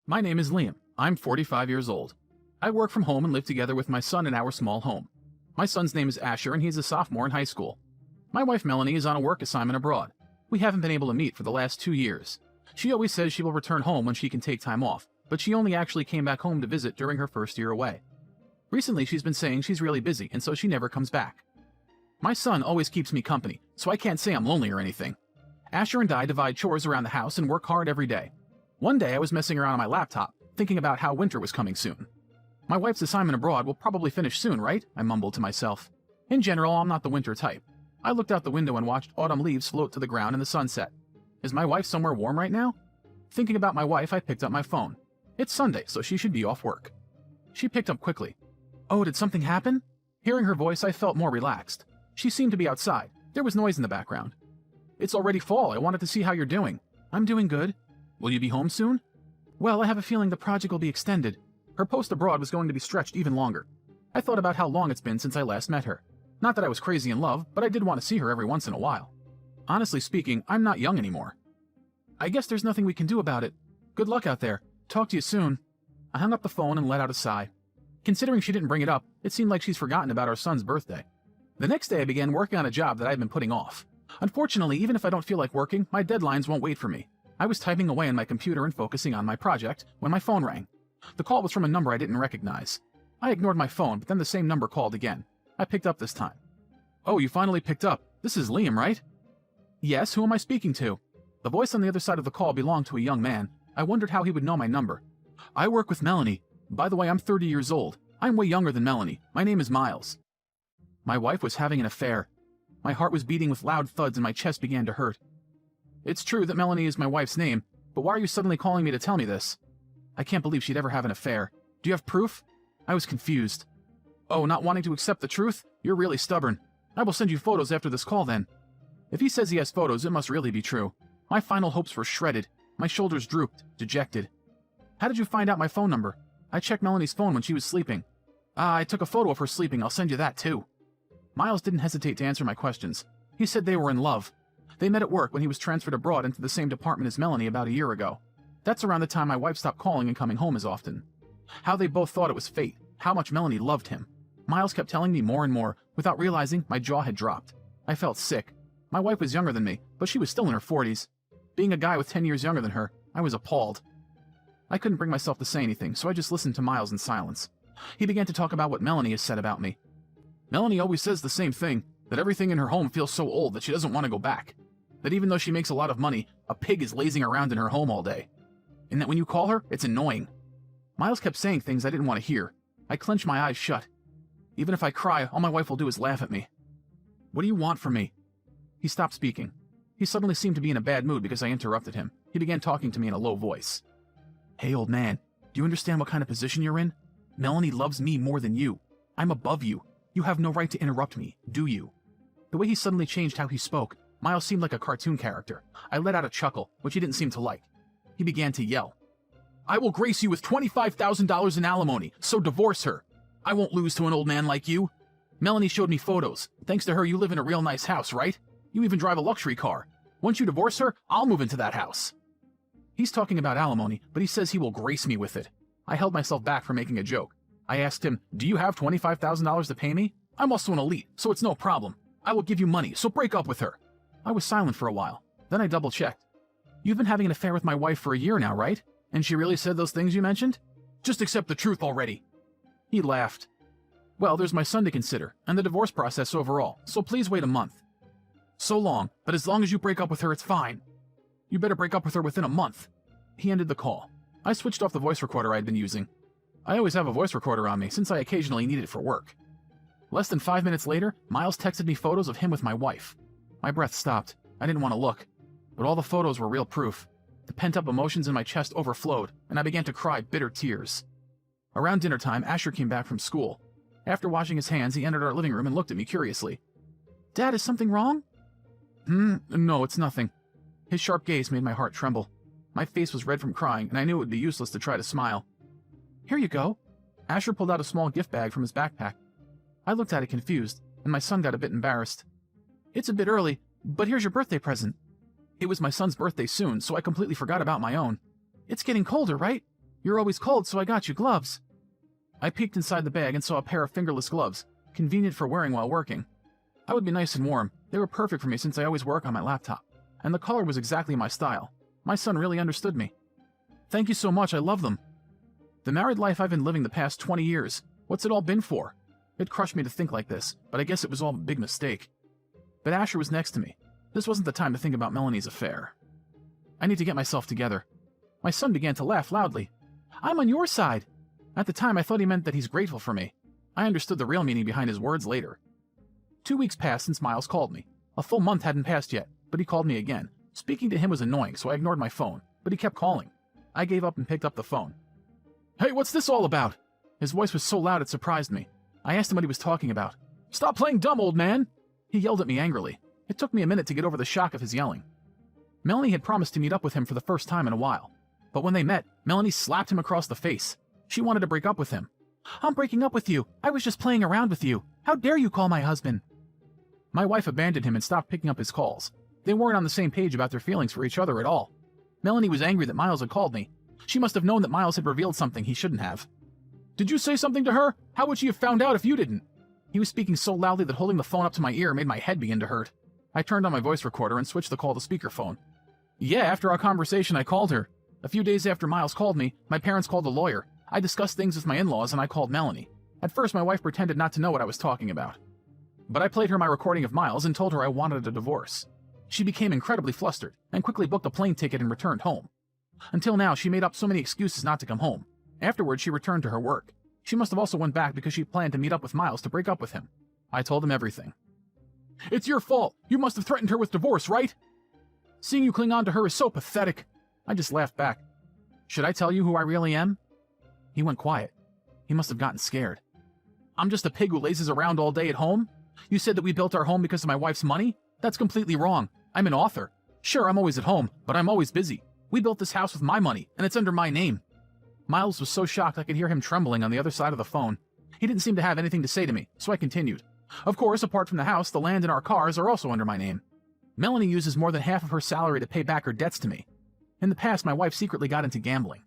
My name is Liam. I'm 45 years old. I work from home and live together with my son in our small home. My son's name is Asher and he's a sophomore in high school. My wife Melanie is on a work assignment abroad. We haven't been able to meet for the last 2 years. She always says she will return home when she can take time off, but she only actually came back home to visit during her first year away. Recently she's been saying she's really busy and so she never comes back. My son always keeps me company, so I can't say I'm lonely or anything. Asher and I divide chores around the house and work hard every day. One day I was messing around on my laptop, thinking about how winter was coming soon. My wife's assignment abroad will probably finish soon, right? I mumbled to myself. In general, I'm not the winter type. I looked out the window and watched autumn leaves float to the ground in the sunset. Is my wife somewhere warm right now? Thinking about my wife, I picked up my phone. It's Sunday, so she should be off work. She picked up quickly. Oh, did something happen? Hearing her voice, I felt more relaxed. She seemed to be outside. There was noise in the background. It's already fall. I wanted to see how you're doing. I'm doing good. Will you be home soon? Well, I have a feeling the project will be extended. Her post abroad was going to be stretched even longer. I thought about how long it's been since I last met her. Not that I was crazy in love, but I did want to see her every once in a while. Honestly speaking, I'm not young anymore. I guess there's nothing we can do about it. Good luck out there. Talk to you soon. I hung up the phone and let out a sigh. Considering she didn't bring it up, it seemed like she's forgotten about our son's birthday. The next day I began working on a job that I had been putting off. Unfortunately, even if I don't feel like working, my deadlines won't wait for me. I was typing away on my computer and focusing on my project when my phone rang. The call was from a number I didn't recognize. I ignored my phone, but then the same number called again. I picked up this time. Oh, you finally picked up. This is Liam, right? Yes, who am I speaking to? The voice on the other side of the call belonged to a young man. I wondered how he would know my number. I work with Melanie. By the way, I'm 30 years old. I'm way younger than Melanie. My name is Miles. My wife was having an affair. My heart was beating with loud thuds and my chest began to hurt. It's true that Melanie is my wife's name, but why are you suddenly calling me to tell me this? I can't believe she'd ever have an affair. Do you have proof? I was confused. Oh, not wanting to accept the truth? You're really stubborn. I will send you photos after this call then. If he says he has photos, it must really be true. My final hopes were shredded. My shoulders drooped, dejected. How did you find out my phone number? I checked Melanie's phone when she was sleeping. I took a photo of her sleeping. I'll send you that too. Miles didn't hesitate to answer my questions. He said they were in love. They met at work when he was transferred abroad into the same department as Melanie about a year ago. That's around the time my wife stopped calling and coming home as often. How they both thought it was fate, how much Melanie loved him. Miles kept telling me more and more. Without realizing, my jaw had dropped. I felt sick. My wife was younger than me, but she was still in her 40s. Being a guy with 10 years younger than her, I was appalled. I couldn't bring myself to say anything, so I just listened to Miles in silence. He began to talk about what Melanie has said about me. Melanie always says the same thing, that everything in her home feels so old that she doesn't want to go back. That even though she makes a lot of money, a pig is lazing around in her home all day. And that when you call her, it's annoying. Miles kept saying things I didn't want to hear. I clenched my eyes shut. Even if I cry, all my wife will do is laugh at me. What do you want from me? He stopped speaking. He suddenly seemed to be in a bad mood because I interrupted him. He began talking to me in a low voice. Hey, old man, do you understand what kind of position you're in? Melanie loves me more than you. I'm above you. You have no right to interrupt me, do you? The way he suddenly changed how he spoke, Miles seemed like a cartoon character. I let out a chuckle, which he didn't seem to like. He began to yell. I will grace you with $25,000 in alimony, so divorce her. I won't lose to an old man like you. Melanie showed me photos. Thanks to her, you live in a real nice house, right? You even drive a luxury car. Once you divorce her, I'll move into that house. He's talking about alimony, but he says he will grace me with it. I held myself back from making a joke. I asked him, do you have $25,000 to pay me? I'm also an elite, so it's no problem. I will give you money, so break up with her. I was silent for a while. Then I double-checked. You've been having an affair with my wife for a year now, right? And she really said those things you mentioned? Just accept the truth already. He laughed. Well, there's my son to consider, and the divorce process overall, so please wait a month. So long, but as long as you break up with her, it's fine. You better break up with her within a month. He ended the call. I switched off the voice recorder I'd been using. I always have a voice recorder on me, since I occasionally need it for work. Less than 5 minutes later, Miles texted me photos of him with my wife. My breath stopped. I didn't want to look. But all the photos were real proof. The pent-up emotions in my chest overflowed, and I began to cry bitter tears. Around dinner time, Asher came back from school. After washing his hands, he entered our living room and looked at me curiously. Dad, is something wrong? No, it's nothing. His sharp gaze made my heart tremble. My face was red from crying, and I knew it would be useless to try to smile. Here you go. Asher pulled out a small gift bag from his backpack. I looked at it confused, and my son got a bit embarrassed. It's a bit early, but here's your birthday present. It was my son's birthday soon, so I completely forgot about my own. It's getting colder, right? You're always cold, so I got you gloves. I peeked inside the bag and saw a pair of fingerless gloves, convenient for wearing while working. I would be nice and warm. They were perfect for me since I always work on my laptop. And the color was exactly my style. My son really understood me. Thank you so much, I love them. The married life I've been living the past 20 years, what's it all been for? It crushed me to think like this, but I guess it was all a big mistake. But Asher was next to me. This wasn't the time to think about Melanie's affair. I need to get myself together. My son began to laugh loudly. I'm on your side. At the time, I thought he meant that he's grateful for me. I understood the real meaning behind his words later. 2 weeks passed since Miles called me. A full month hadn't passed yet, but he called me again. Speaking to him was annoying, so I ignored my phone, but he kept calling. I gave up and picked up the phone. Hey, what's this all about? His voice was so loud it surprised me. I asked him what he was talking about. Stop playing dumb, old man! He yelled at me angrily. It took me a minute to get over the shock of his yelling. Melanie had promised to meet up with him for the first time in a while. But when they met, Melanie slapped him across the face. She wanted to break up with him. I'm breaking up with you. I was just playing around with you. How dare you call my husband? My wife abandoned him and stopped picking up his calls. They weren't on the same page about their feelings for each other at all. Melanie was angry that Miles had called me. She must have known that Miles had revealed something he shouldn't have. Did you say something to her? How would she have found out if you didn't? He was speaking so loudly that holding the phone up to my ear made my head begin to hurt. I turned on my voice recorder and switched the call to speakerphone. Yeah, after our conversation, I called her. A few days after Miles called me, my parents called a lawyer. I discussed things with my in-laws and I called Melanie. At first, my wife pretended not to know what I was talking about. But I played her my recording of Miles and told her I wanted a divorce. She became incredibly flustered and quickly booked a plane ticket and returned home. Until now, she made up so many excuses not to come home. Afterwards, she returned to her work. She must have also went back because she planned to meet up with Miles to break up with him. I told him everything. It's your fault. You must have threatened her with divorce, right? Seeing you cling on to her is so pathetic. I just laughed back. Should I tell you who I really am? He went quiet. He must have gotten scared. I'm just a pig who lazes around all day at home? You said that we built our home because of my wife's money? That's completely wrong. I'm an author. Sure, I'm always at home, but I'm always busy. We built this house with my money, and it's under my name. Miles was so shocked I could hear him trembling on the other side of the phone. He didn't seem to have anything to say to me, so I continued. Of course, apart from the house, the land and our cars are also under my name. Melanie uses more than half of her salary to pay back her debts to me. In the past, my wife secretly got into gambling.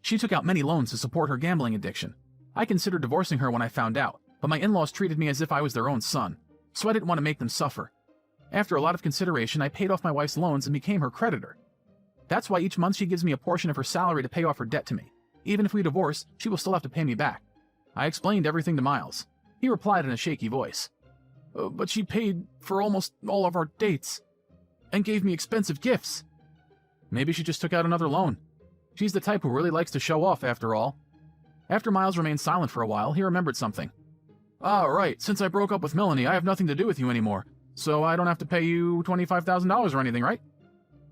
She took out many loans to support her gambling addiction. I considered divorcing her when I found out, but my in-laws treated me as if I was their own son, so I didn't want to make them suffer. After a lot of consideration, I paid off my wife's loans and became her creditor. That's why each month she gives me a portion of her salary to pay off her debt to me. Even if we divorce, she will still have to pay me back. I explained everything to Miles. He replied in a shaky voice. But she paid for almost all of our dates, and gave me expensive gifts. Maybe she just took out another loan. She's the type who really likes to show off, after all. After Miles remained silent for a while, he remembered something. Ah, right, since I broke up with Melanie, I have nothing to do with you anymore, so I don't have to pay you $25,000 or anything, right?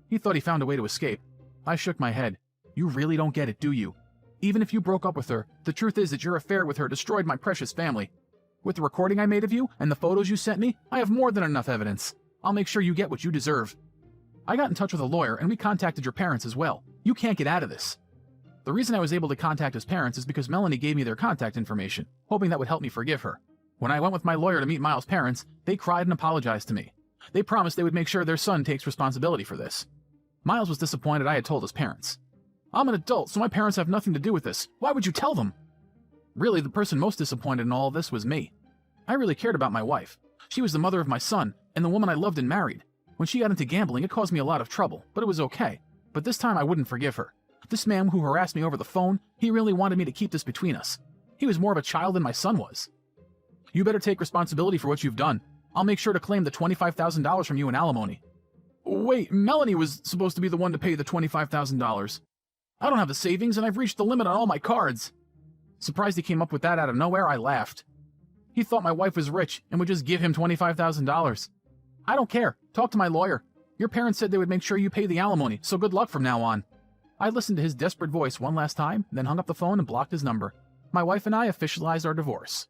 He thought he found a way to escape. I shook my head. You really don't get it, do you? Even if you broke up with her, the truth is that your affair with her destroyed my precious family. With the recording I made of you and the photos you sent me, I have more than enough evidence. I'll make sure you get what you deserve. I got in touch with a lawyer and we contacted your parents as well. You can't get out of this. The reason I was able to contact his parents is because Melanie gave me their contact information, hoping that would help me forgive her. When I went with my lawyer to meet Miles' parents, they cried and apologized to me. They promised they would make sure their son takes responsibility for this. Miles was disappointed I had told his parents. I'm an adult, so my parents have nothing to do with this. Why would you tell them? Really, the person most disappointed in all of this was me. I really cared about my wife. She was the mother of my son, and the woman I loved and married. When she got into gambling, it caused me a lot of trouble, but it was okay. But this time I wouldn't forgive her. This man who harassed me over the phone, he really wanted me to keep this between us. He was more of a child than my son was. You better take responsibility for what you've done. I'll make sure to claim the $25,000 from you in alimony. Wait, Melanie was supposed to be the one to pay the $25,000. I don't have the savings, and I've reached the limit on all my cards. Surprised he came up with that out of nowhere, I laughed. He thought my wife was rich and would just give him $25,000. I don't care. Talk to my lawyer. Your parents said they would make sure you pay the alimony, so good luck from now on. I listened to his desperate voice one last time, then hung up the phone and blocked his number. My wife and I officialized our divorce.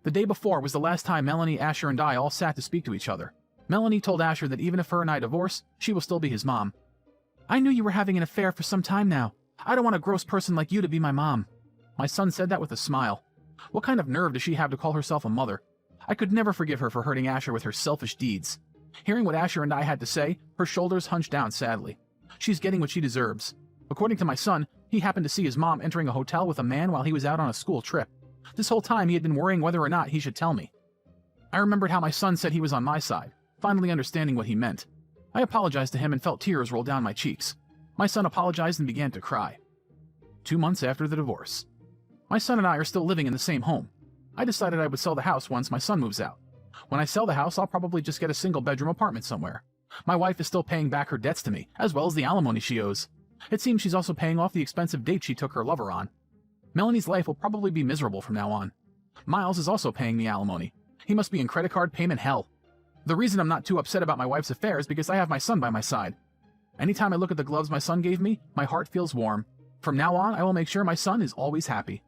The day before was the last time Melanie, Asher, and I all sat to speak to each other. Melanie told Asher that even if her and I divorce, she will still be his mom. I knew you were having an affair for some time now. I don't want a gross person like you to be my mom. My son said that with a smile. What kind of nerve does she have to call herself a mother? I could never forgive her for hurting Asher with her selfish deeds. Hearing what Asher and I had to say, her shoulders hunched down sadly. She's getting what she deserves. According to my son, He happened to see his mom entering a hotel with a man while he was out on a school trip. This whole time he had been worrying whether or not he should tell me. I remembered how my son said he was on my side, finally understanding what he meant. I apologized to him and felt tears roll down my cheeks. My son apologized and began to cry. 2 months after the divorce. My son and I are still living in the same home. I decided I would sell the house once my son moves out. When I sell the house, I'll probably just get a single-bedroom apartment somewhere. My wife is still paying back her debts to me, as well as the alimony she owes. It seems she's also paying off the expensive date she took her lover on. Melanie's life will probably be miserable from now on. Miles is also paying the alimony. He must be in credit card payment hell. The reason I'm not too upset about my wife's affair is because I have my son by my side. Anytime I look at the gloves my son gave me, my heart feels warm. From now on, I will make sure my son is always happy.